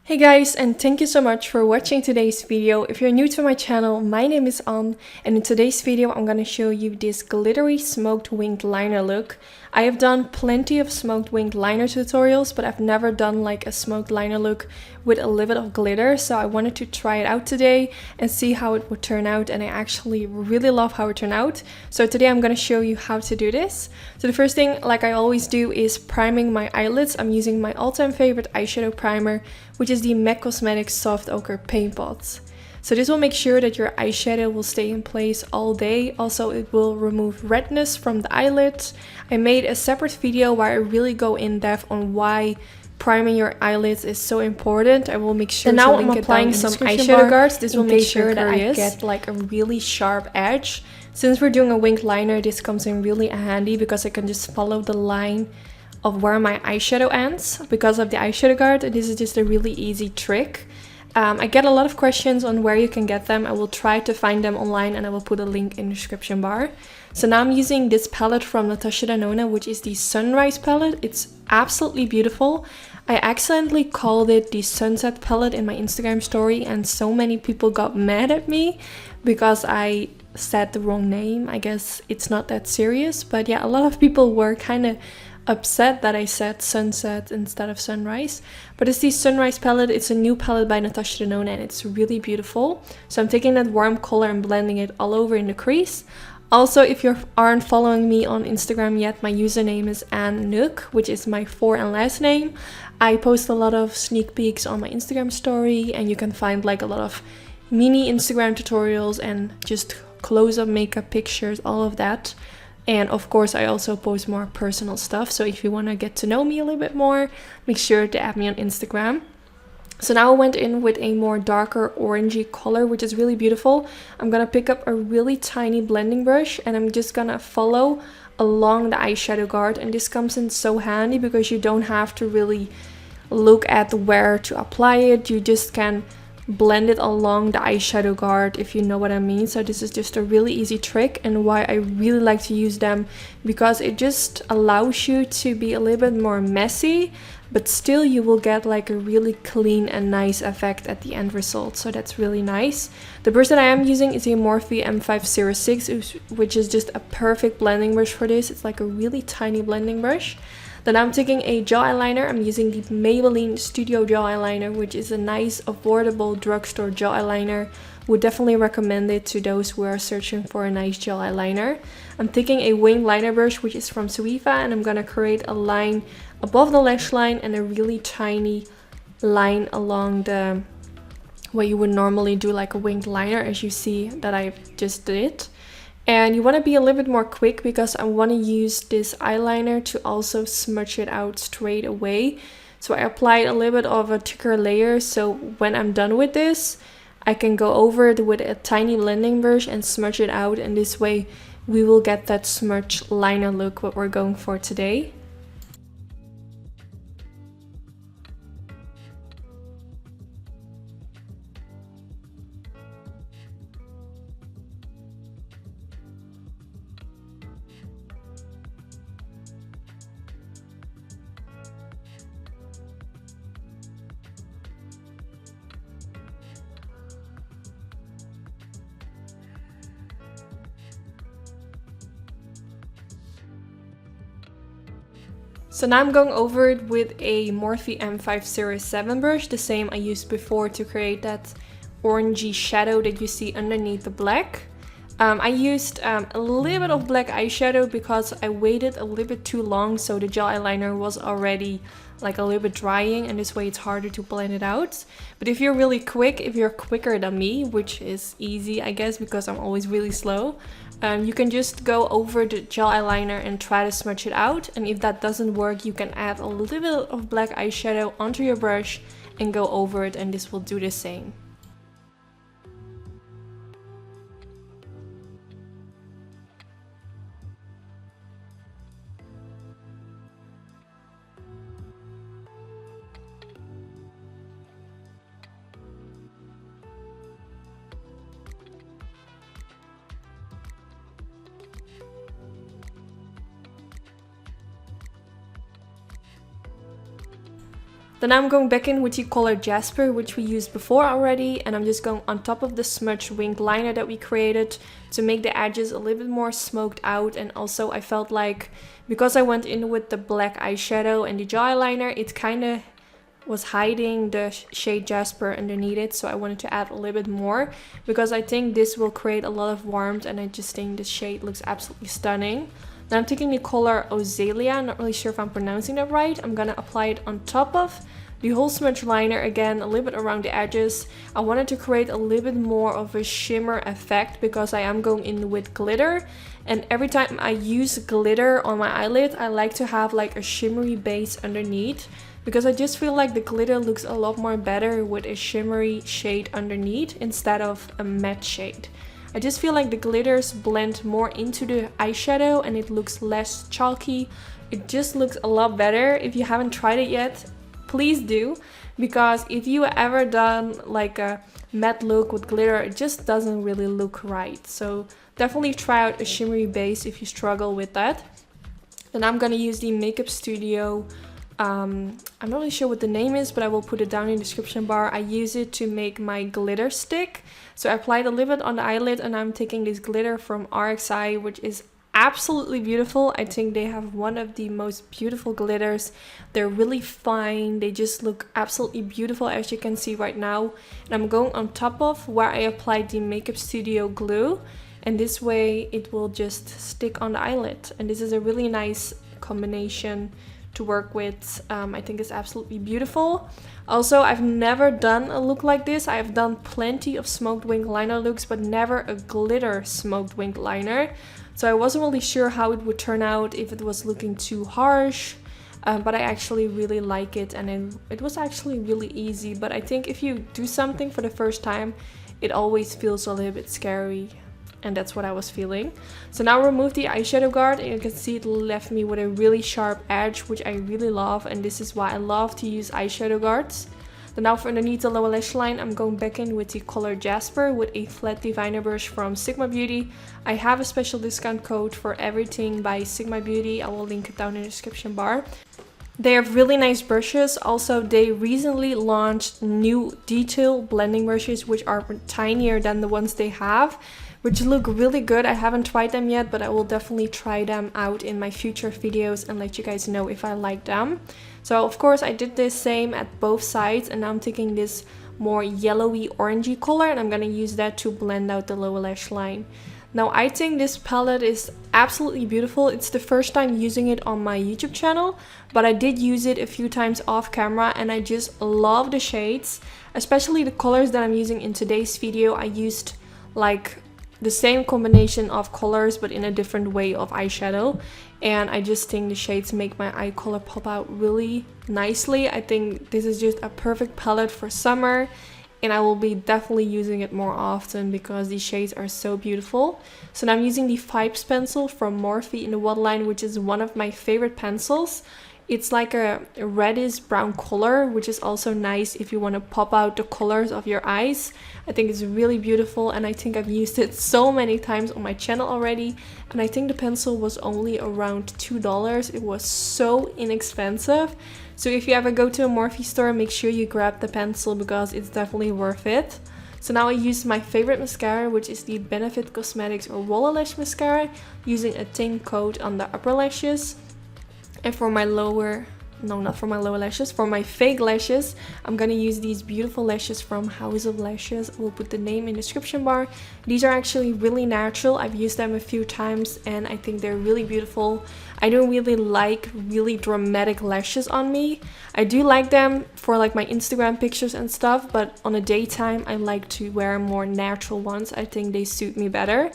Hey guys, and thank you so much for watching today's video. If you're new to my channel, my name is Anne, and in today's video I'm gonna show you this glittery smoked winged liner look. I have done plenty of smoked winged liner tutorials, but I've never done like a smoked liner look with a little bit of glitter, so I wanted to try it out today and see how it would turn out, and I actually really love how it turned out. So today I'm gonna show you how to do this. So the first thing, like I always do, is priming my eyelids. I'm using my all-time favorite eyeshadow primer, which is the MAC Cosmetics Soft Ochre Paint Pot. So this will make sure that your eyeshadow will stay in place all day. Also, it will remove redness from the eyelid. I made a separate video where I really go in depth on why priming your eyelids is so important. I will make sure to link it down in the description bar. And now I'm applying some eyeshadow guards. This will make sure that I get like a really sharp edge. Since we're doing a winged liner, this comes in really handy because I can just follow the line of where my eyeshadow ends because of the eyeshadow guard. And this is just a really easy trick. I get a lot of questions on where you can get them. I will try to find them online and I will put a link in the description bar. So now I'm using this palette from Natasha Denona, which is the Sunrise palette. It's absolutely beautiful. I accidentally called it the Sunset palette in my Instagram story, and so many people got mad at me because I said the wrong name. I guess it's not that serious, but yeah, a lot of people were kind of upset that I said sunset instead of sunrise. But it's the Sunrise palette. It's a new palette by Natasha Denona and it's really beautiful. So I'm taking that warm color and blending it all over in the crease. Also, if you aren't following me on Instagram yet, my username is Knook, which is my fore and last name. I post a lot of sneak peeks on my Instagram story, and you can find like a lot of mini Instagram tutorials and just close-up makeup pictures, all of that. And of course, I also post more personal stuff. So if you want to get to know me a little bit more, make sure to add me on Instagram. So now I went in with a more darker orangey color, which is really beautiful. I'm going to pick up a really tiny blending brush and I'm just going to follow along the eyeshadow guard. And this comes in so handy because you don't have to really look at where to apply it. You just can blend it along the eyeshadow guard, if you know what I mean. So this is just a really easy trick, and why I really like to use them, because it just allows you to be a little bit more messy, but still you will get like a really clean and nice effect at the end result. So that's really nice. The brush that I am using is a Morphe M506, which is just a perfect blending brush for this. It's like a really tiny blending brush. Then I'm taking a gel eyeliner. I'm using the Maybelline Studio Gel Eyeliner, which is a nice, affordable drugstore gel eyeliner. Would definitely recommend it to those who are searching for a nice gel eyeliner. I'm taking a winged liner brush, which is from Suifa, and I'm gonna create a line above the lash line and a really tiny line along the what you would normally do like a winged liner, as you see that I just did. And you want to be a little bit more quick because I want to use this eyeliner to also smudge it out straight away. So I applied a little bit of a thicker layer, so when I'm done with this, I can go over it with a tiny blending brush and smudge it out, and this way we will get that smudge liner look what we're going for today. So now I'm going over it with a Morphe M507 brush, the same I used before to create that orangey shadow that you see underneath the black. I used a little bit of black eyeshadow because I waited a little bit too long, so the gel eyeliner was already like a little bit drying, and this way it's harder to blend it out. But if you're really quick, if you're quicker than me, which is easy I guess because I'm always really slow, you can just go over the gel eyeliner and try to smudge it out. And if that doesn't work, you can add a little bit of black eyeshadow onto your brush and go over it, and this will do the same. Then I'm going back in with the color Jasper, which we used before already, and I'm just going on top of the smudged winged liner that we created to make the edges a little bit more smoked out. And also I felt like because I went in with the black eyeshadow and the gel eyeliner, it kind of was hiding the shade Jasper underneath it, so I wanted to add a little bit more because I think this will create a lot of warmth, and I just think the shade looks absolutely stunning. Then I'm taking the color Azalea, I'm not really sure if I'm pronouncing that right. I'm gonna apply it on top of the whole smudge liner again, a little bit around the edges. I wanted to create a little bit more of a shimmer effect because I am going in with glitter, and every time I use glitter on my eyelid I like to have like a shimmery base underneath, because I just feel like the glitter looks a lot more better with a shimmery shade underneath instead of a matte shade. I just feel like the glitters blend more into the eyeshadow and it looks less chalky. It just looks a lot better. If you haven't tried it yet, please do, because if you ever done like a matte look with glitter, it just doesn't really look right. So definitely try out a shimmery base if you struggle with that. Then I'm gonna use the Makeup Studio, I'm not really sure what the name is, but I will put it down in the description bar. I use it to make my glitter stick. So I applied a little bit on the eyelid, and I'm taking this glitter from RXY, which is absolutely beautiful. I think they have one of the most beautiful glitters. They're really fine. They just look absolutely beautiful, as you can see right now. And I'm going on top of where I applied the Makeup Studio glue, and this way it will just stick on the eyelid. And this is a really nice combination to work with. I think it's absolutely beautiful. Also, I've never done a look like this. I've done plenty of smoked winged liner looks, but never a glitter smoked winged liner. So I wasn't really sure how it would turn out, if it was looking too harsh. But I actually really like it, and it was actually really easy. But I think if you do something for the first time, it always feels a little bit scary. And that's what I was feeling. So now remove the eyeshadow guard, and you can see it left me with a really sharp edge, which I really love, and this is why I love to use eyeshadow guards. Then now for underneath the lower lash line, I'm going back in with the color Jasper with a flat diviner brush from Sigma Beauty. I have a special discount code for everything by Sigma Beauty. I will link it down in the description bar. They have really nice brushes. Also, they recently launched new detail blending brushes, which are tinier than the ones they have, which look really good. I haven't tried them yet, but I will definitely try them out in my future videos and let you guys know if I like them. So of course I did the same at both sides, and now I'm taking this more yellowy orangey color, and I'm gonna use that to blend out the lower lash line. Now I think this palette is absolutely beautiful. It's the first time using it on my YouTube channel, but I did use it a few times off camera, and I just love the shades, especially the colors that I'm using in today's video. I used like the same combination of colors but in a different way of eyeshadow, and I just think the shades make my eye color pop out really nicely. I think this is just a perfect palette for summer, and I will be definitely using it more often because these shades are so beautiful. So now I'm using the Vibes pencil from Morphe in the waterline, which is one of my favorite pencils. It's like a reddish brown color, which is also nice if you want to pop out the colors of your eyes. I think it's really beautiful, and I think I've used it so many times on my channel already. And I think the pencil was only around $2. It was so inexpensive. So if you ever go to a Morphe store, make sure you grab the pencil because it's definitely worth it. So now I use my favorite mascara, which is the Benefit Cosmetics or Wall Lash Mascara, using a thin coat on the upper lashes. And for my lower, no, not for my lower lashes, for my fake lashes, I'm gonna use these beautiful lashes from House of Lashes. I will put the name in the description bar. These are actually really natural. I've used them a few times and I think they're really beautiful. I don't really like really dramatic lashes on me. I do like them for like my Instagram pictures and stuff, but on a daytime I like to wear more natural ones. I think they suit me better.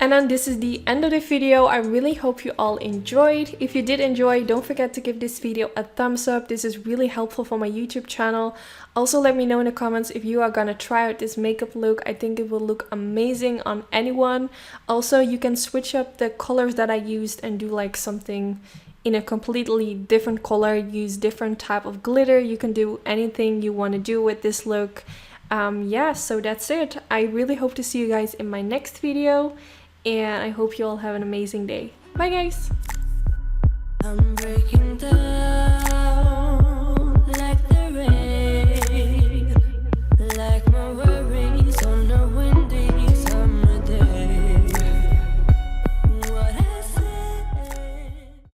And then this is the end of the video. I really hope you all enjoyed. If you did enjoy, don't forget to give this video a thumbs up. This is really helpful for my YouTube channel. Also, let me know in the comments if you are gonna try out this makeup look. I think it will look amazing on anyone. Also, you can switch up the colors that I used and do like something in a completely different color. Use different type of glitter. You can do anything you want to do with this look. Yeah, so that's it. I really hope to see you guys in my next video. And I hope you all have an amazing day. Bye guys!